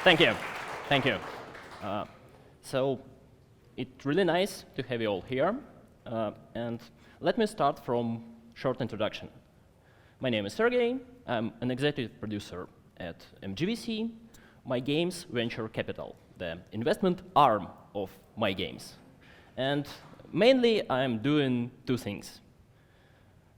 Thank you. Thank you. So it's really nice to have you all here. And let me start from short introduction. My name is Sergey. I'm an executive producer at MGVC, My.GAMES venture capital, the investment arm of My.GAMES. And mainly, I'm doing two things.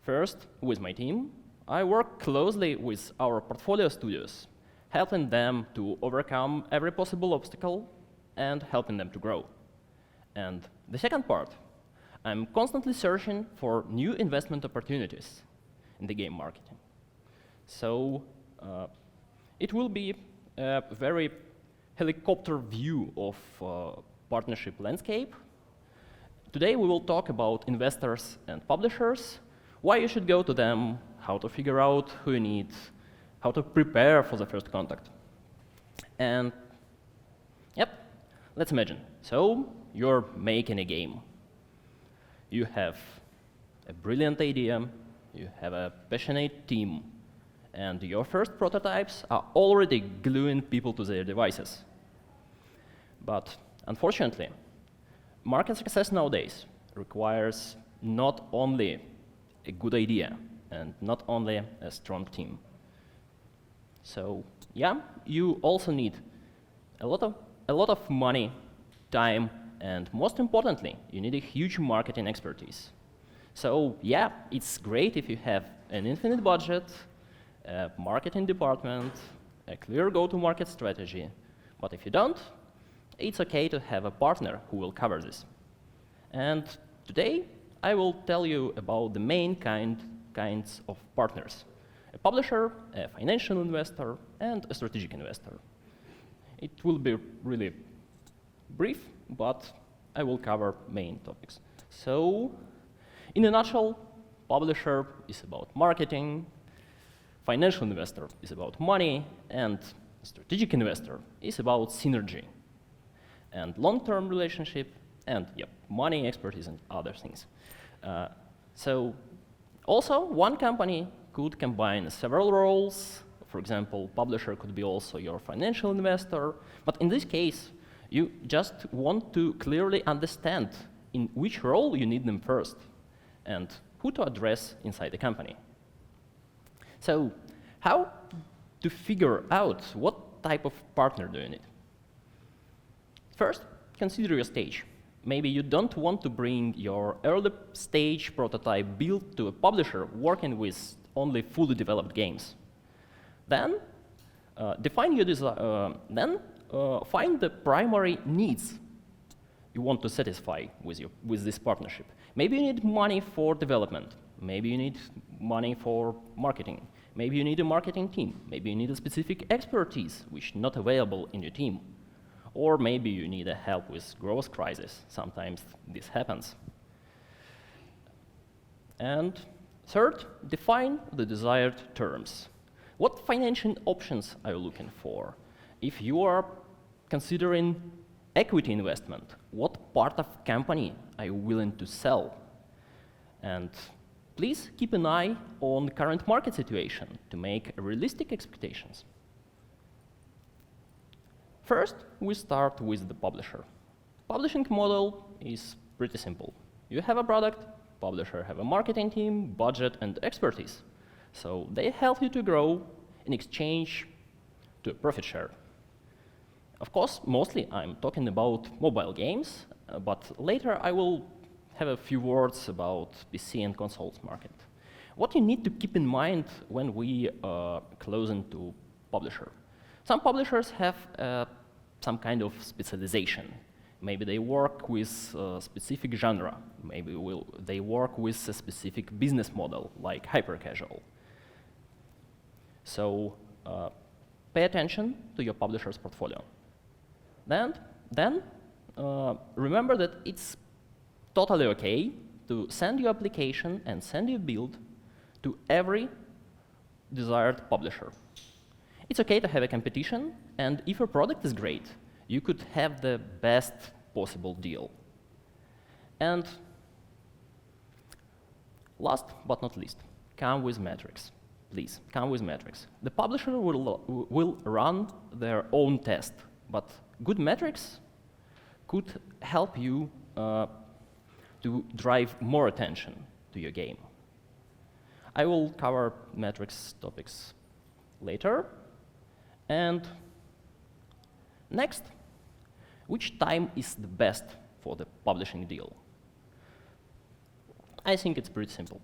First, with my team, I work closely with our portfolio studios, helping them to overcome every possible obstacle and helping them to grow. And the second part, I'm constantly searching for new investment opportunities in the game marketing. So it will be a very helicopter view of partnership landscape. Today we will talk about investors and publishers, why you should go to them, how to figure out who you need, how to prepare for the first contact. And yep, let's imagine. So you're making a game. You have a brilliant idea, you have a passionate team, and your first prototypes are already gluing people to their devices. But unfortunately, market success nowadays requires not only a good idea and not only a strong team. So yeah, you also need a lot of money, time, and most importantly, you need a huge marketing expertise. So yeah, it's great if you have an infinite budget, a marketing department, a clear go-to-market strategy. But if you don't, it's okay to have a partner who will cover this. And today, I will tell you about the main kinds of partners: a publisher, a financial investor, and a strategic investor. It will be really brief, but I will cover main topics. So, in a nutshell, publisher is about marketing, financial investor is about money, and strategic investor is about synergy and long-term relationship, and yep, money, expertise, and other things. So, also, one company could combine several roles. For example, publisher could be also your financial investor. But in this case, you just want to clearly understand in which role you need them first and who to address inside the company. So, how to figure out what type of partner do you need? First, consider your stage. Maybe you don't want to bring your early stage prototype build to a publisher working with only fully developed games. Then, define your find the primary needs you want to satisfy with this partnership. Maybe you need money for development. Maybe you need money for marketing. Maybe you need a marketing team. Maybe you need a specific expertise which is not available in your team. Or maybe you need a help with growth crisis. Sometimes this happens. And third, define the desired terms. What financial options are you looking for? If you are considering equity investment, what part of company are you willing to sell? And please keep an eye on the current market situation to make realistic expectations. First, we start with the publisher. Publishing model is pretty simple. You have a product, publisher have a marketing team, budget, and expertise. So they help you to grow in exchange to a profit share. Of course, mostly I'm talking about mobile games, but later I will have a few words about PC and consoles market. What you need to keep in mind when we close into publisher. Some publishers have some kind of specialization. Maybe they work with a specific genre. Maybe they work with a specific business model, like hyper-casual. So pay attention to your publisher's portfolio. Then remember that it's totally okay to send your application and send your build to every desired publisher. It's okay to have a competition, and if your product is great, you could have the best possible deal. And last but not least, come with metrics. please come with metrics. The publisher will run their own test, but good metrics could help you to drive more attention to your game. I will cover metrics topics later. And next, which time is the best for the publishing deal? I think it's pretty simple.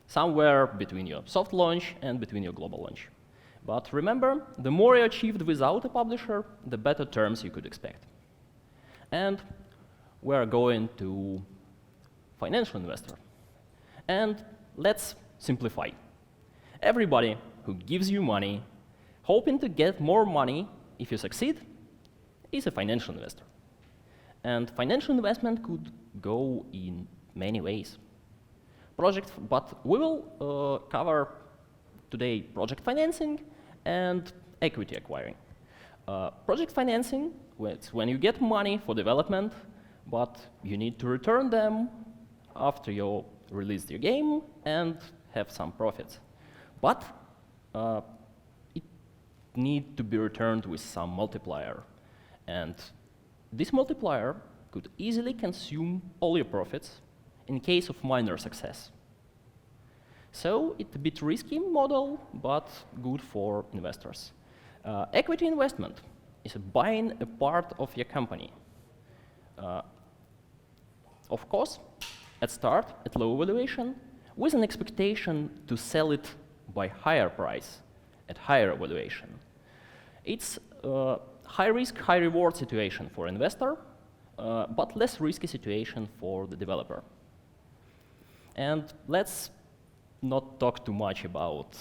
Somewhere between your soft launch and between your global launch. But remember, the more you achieved without a publisher, the better terms you could expect. And we're going to financial investor. And let's simplify. Everybody who gives you money, hoping to get more money if you succeed, is a financial investor. And financial investment could go in many ways. But we will cover today project financing and equity acquiring. Project financing, it's when you get money for development, but you need to return them after you release your game and have some profits. But it needs to be returned with some multiplier. And this multiplier could easily consume all your profits in case of minor success. So it's a bit risky model, but good for investors. Equity investment is buying a part of your company. Of course, at start, at low valuation, with an expectation to sell it by higher price, at higher valuation. It's a high risk, high reward situation for investor, but less risky situation for the developer. And let's not talk too much about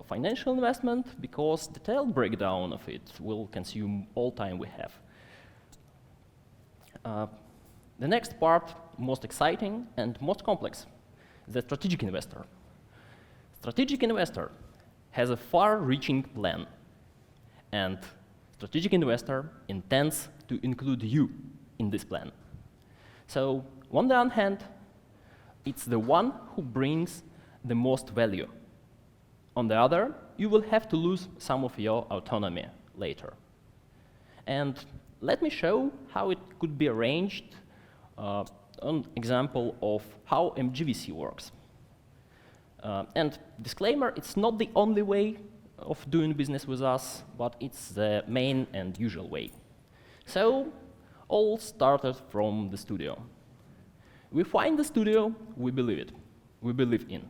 financial investment, because detailed breakdown of it will consume all time we have. The next part, most exciting and most complex, the strategic investor. Strategic investor has a far-reaching plan, and strategic investor intends to include you in this plan. So, on the one hand, it's the one who brings the most value. On the other, you will have to lose some of your autonomy later. And let me show how it could be arranged an example of how MGVC works. And disclaimer, it's not the only way of doing business with us, but it's the main and usual way. So, all started from the studio. We find the studio, we believe in.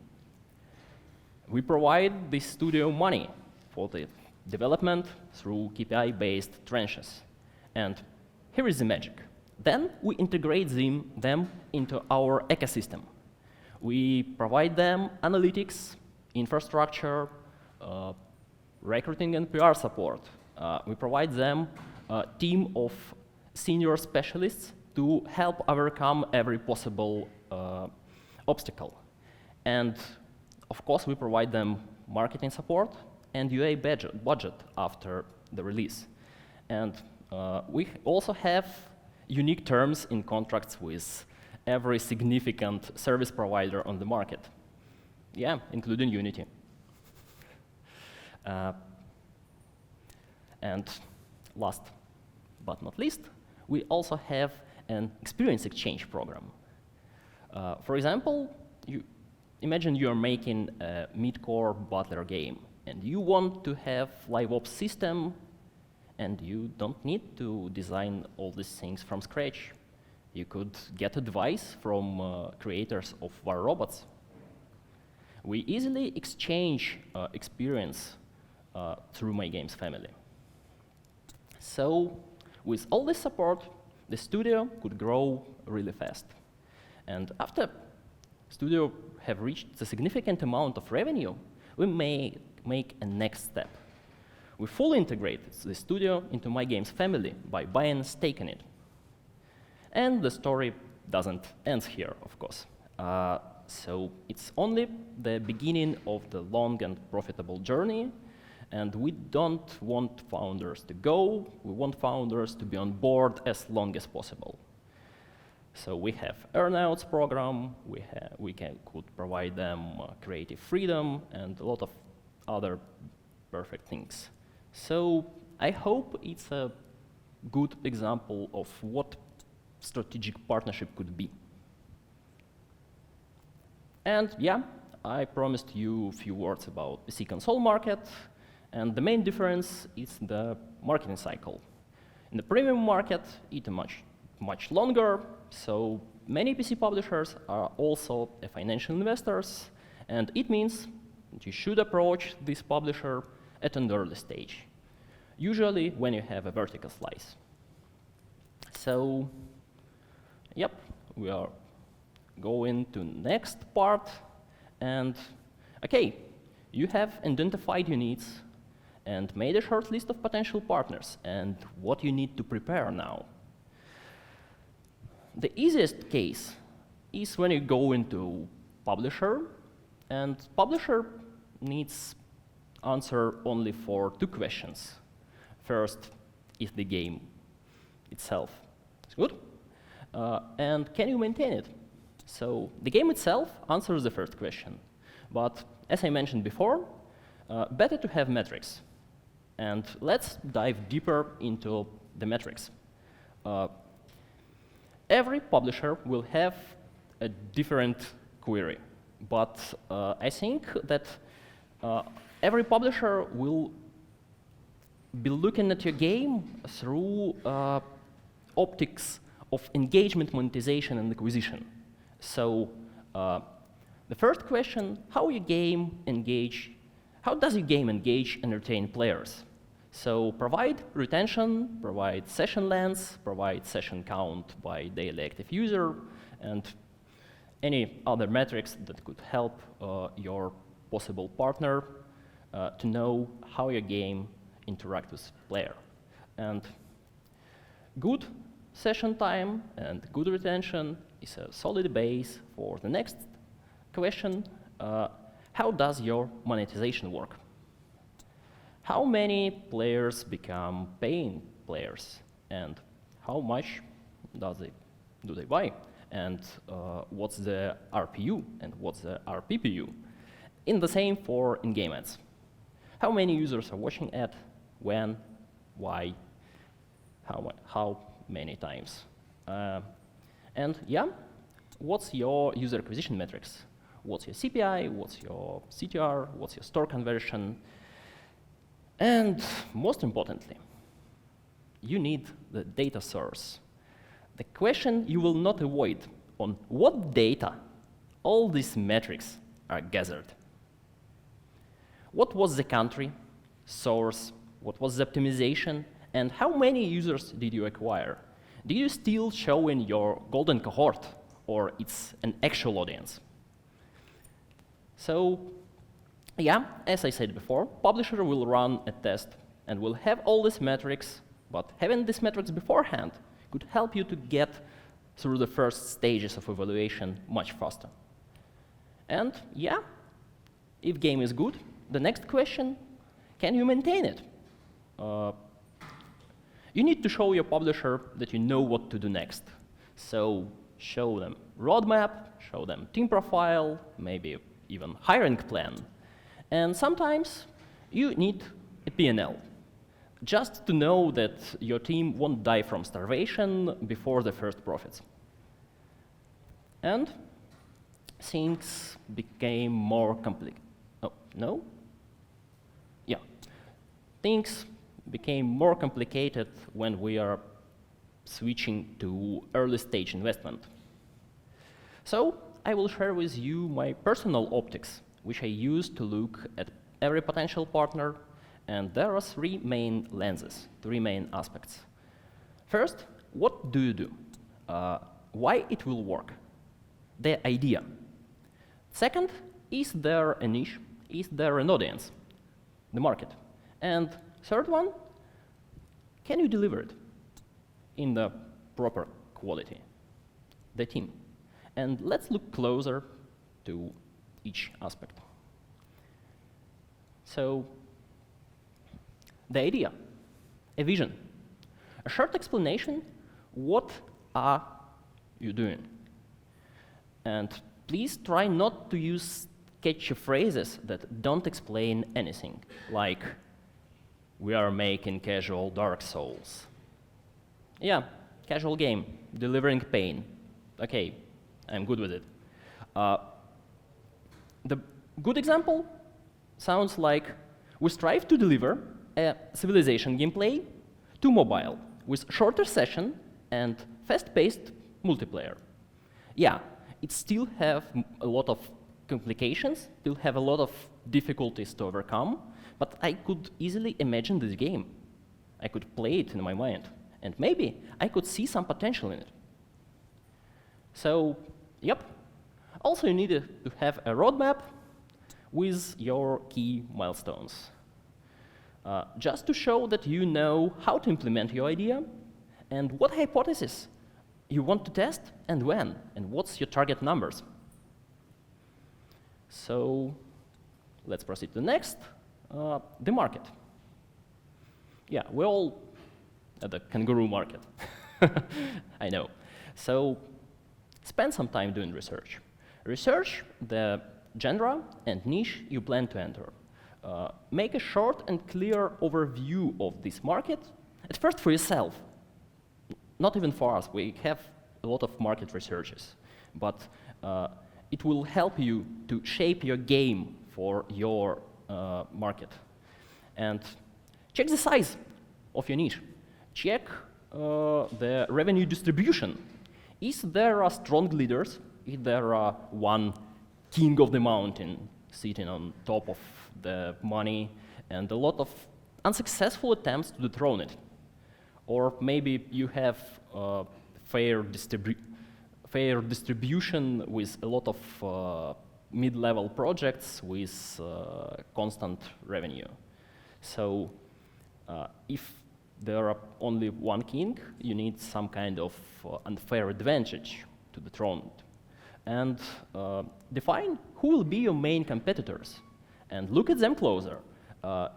We provide the studio money for the development through KPI-based tranches. And here is the magic. Then we integrate them into our ecosystem. We provide them analytics, infrastructure, recruiting and PR support. We provide them a team of senior specialists to help overcome every possible obstacle. And of course, we provide them marketing support and UA budget after the release. And we also have unique terms in contracts with every significant service provider on the market. Yeah, including Unity. And last but not least, we also have an experience exchange program. For example, imagine you're making a mid-core battler game, and you want to have live ops system, and you don't need to design all these things from scratch. You could get advice from creators of War Robots. We easily exchange experience through MY.GAMES family. So, with all this support, the studio could grow really fast. And after studio have reached a significant amount of revenue, we may make a next step. We fully integrate the studio into MY.GAMES family by buying a stake in it. And the story doesn't end here, of course. So it's only the beginning of the long and profitable journey, and we don't want founders to go, we want founders to be on board as long as possible. So we have earnouts program, could provide them creative freedom and a lot of other perfect things. So I hope it's a good example of what strategic partnership could be. And yeah, I promised you a few words about PC console market, and the main difference is the marketing cycle. In the premium market, it's much longer, so many PC publishers are also financial investors, and it means that you should approach this publisher at an early stage, usually when you have a vertical slice. So, yep, we are going to next part, and okay, you have identified your needs and made a short list of potential partners and what you need to prepare now. The easiest case is when you go into publisher, and publisher needs answer only for two questions. First, is the game itself good? And can you maintain it? So the game itself answers the first question. But as I mentioned before, better to have metrics. And let's dive deeper into the metrics. Every publisher will have a different query. But I think that every publisher will be looking at your game through optics of engagement, monetization, and acquisition. So the first question, how does your game engage and retain players? So provide retention, provide session length, provide session count by daily active user, and any other metrics that could help your possible partner to know how your game interacts with player. And good session time and good retention is a solid base for the next question. How does your monetization work? How many players become paying players? And how much do they buy? And what's the RPU and what's the RPPU? In the same for in-game ads. How many users are watching ad, when, why, how many times? And yeah, what's your user acquisition metrics? What's your CPI, what's your CTR, what's your store conversion? And most importantly, you need the data source. The question you will not avoid: on what data all these metrics are gathered. What was the country, source, what was the optimization, and how many users did you acquire? Did you still show in your golden cohort, or it's an actual audience? So, yeah, as I said before, publisher will run a test and will have all these metrics, but having these metrics beforehand could help you to get through the first stages of evaluation much faster. And yeah, if game is good, the next question, can you maintain it? You need to show your publisher that you know what to do next. So show them roadmap, show them team profile, maybe even hiring plan. And sometimes you need a P&L, just to know that your team won't die from starvation before the first profits. And things became more complicated. Oh, no? Yeah. Things became more complicated when we are switching to early stage investment. So I will share with you my personal optics, which I use to look at every potential partner. And there are three main lenses, three main aspects. First, what do you do? Why it will work? The idea. Second, is there a niche? Is there an audience? The market. And third one, can you deliver it in the proper quality? The team. And let's look closer to each aspect. So, the idea, a vision, a short explanation, what are you doing? And please try not to use catchy phrases that don't explain anything, like, we are making casual Dark Souls. Yeah, casual game, delivering pain. Okay, I'm good with it. The good example sounds like we strive to deliver a Civilization gameplay to mobile with shorter session and fast-paced multiplayer. Yeah, it still have a lot of complications, still have a lot of difficulties to overcome, but I could easily imagine this game. I could play it in my mind, and maybe I could see some potential in it. So, yep. Also, you need to have a roadmap with your key milestones. Just to show that you know how to implement your idea and what hypothesis you want to test and when, and what's your target numbers. So let's proceed to the next, the market. Yeah, we're all at the kangaroo market. I know. So spend some time doing research. Research the genre and niche you plan to enter. Make a short and clear overview of this market, at first for yourself. Not even for us, we have a lot of market researches, but it will help you to shape your game for your market. And check the size of your niche. Check the revenue distribution. Is there are strong leaders? Is there are one king of the mountain sitting on top of the money and a lot of unsuccessful attempts to dethrone it? Or maybe you have fair distribution with a lot of mid-level projects with constant revenue. So if there are only one king, you need some kind of unfair advantage to dethrone it. And define who will be your main competitors and look at them closer.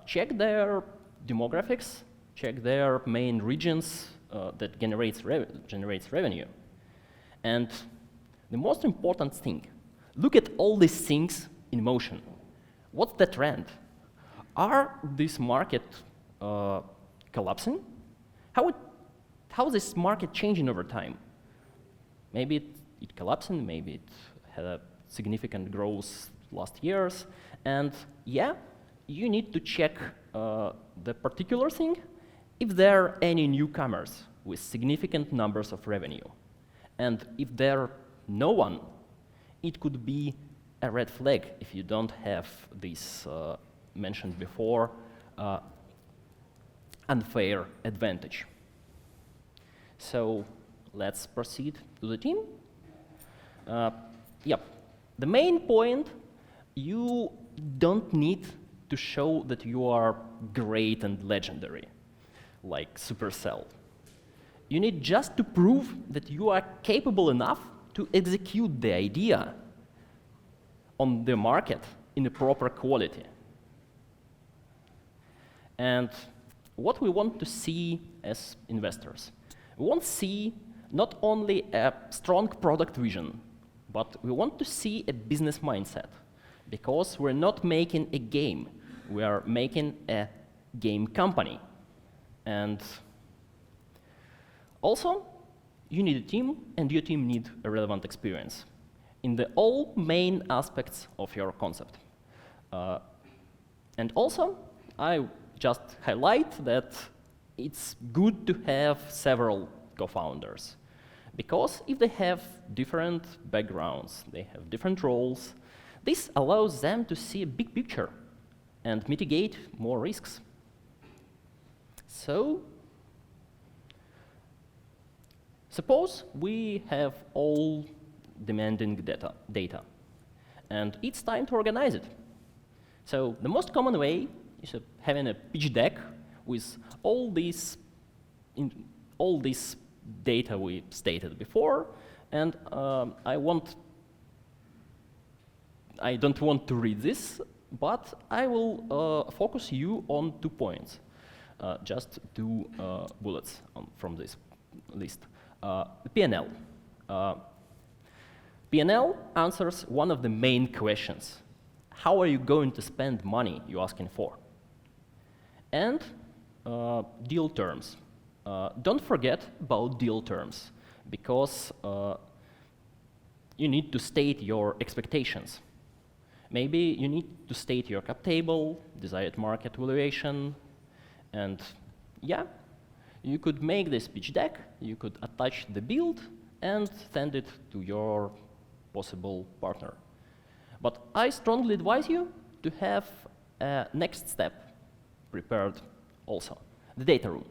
Check their demographics, check their main regions that generates revenue. And the most important thing, look at all these things in motion. What's the trend? Are this market collapsing? How is this market changing over time? Maybe it collapsing, maybe it had a significant growth last years. And yeah, you need to check the particular thing if there are any newcomers with significant numbers of revenue. And if there are no one, it could be a red flag if you don't have this mentioned before unfair advantage. So let's proceed to the team. Yep, the main point, you don't need to show that you are great and legendary, like Supercell. You need just to prove that you are capable enough to execute the idea on the market in a proper quality. And what we want to see as investors, we want to see not only a strong product vision, but we want to see a business mindset, because we're not making a game, we are making a game company. And also, you need a team, and your team needs a relevant experience in the all main aspects of your concept. And also, I just highlight that it's good to have several co-founders, because if they have different backgrounds, they have different roles, this allows them to see a big picture and mitigate more risks. So, suppose we have all demanding data, and it's time to organize it. So the most common way is having a pitch deck with all this data we stated before, and I don't want to read this, but I will focus you on 2 points, just 2 bullets from this list. P&L. P&L answers one of the main questions. how are you going to spend money you're asking for? And deal terms. Don't forget about deal terms, because you need to state your expectations. Maybe you need to state your cap table, desired market valuation, and yeah, you could make this pitch deck, you could attach the build, and send it to your possible partner. But I strongly advise you to have a next step prepared also, the data room.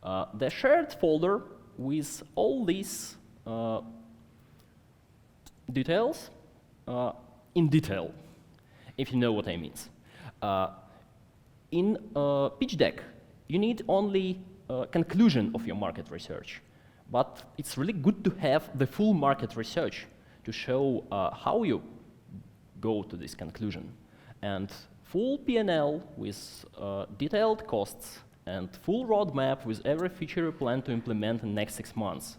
The shared folder with all these details in detail, if you know what I mean. In pitch deck, you need only a conclusion of your market research, but it's really good to have the full market research to show how you go to this conclusion. And full P&L with detailed costs, and full roadmap with every feature you plan to implement in the next 6 months.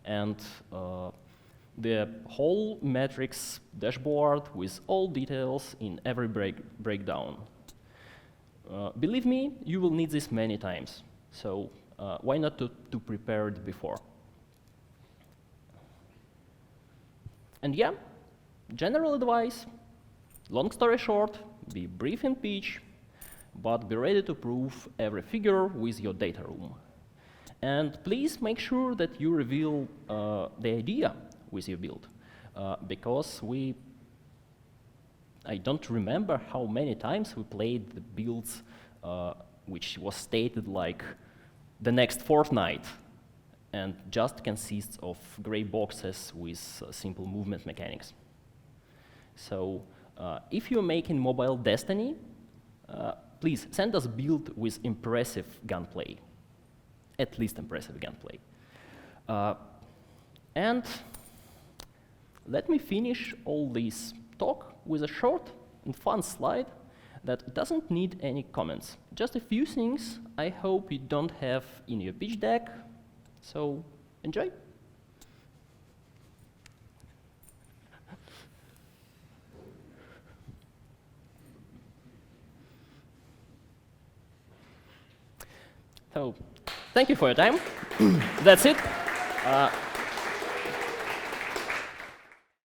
And the whole metrics dashboard with all details in every breakdown. Believe me, you will need this many times. So why not to prepare it before? And yeah, general advice, long story short, be brief in pitch, but be ready to prove every figure with your data room. And please make sure that you reveal the idea with your build, because I don't remember how many times we played the builds which was stated like the next fortnight, and just consists of gray boxes with simple movement mechanics. So if you're making mobile Destiny, please send us a build with impressive gunplay, at least impressive gunplay. And let me finish all this talk with a short and fun slide that doesn't need any comments. Just a few things I hope you don't have in your pitch deck, so enjoy. So, thank you for your time. That's it.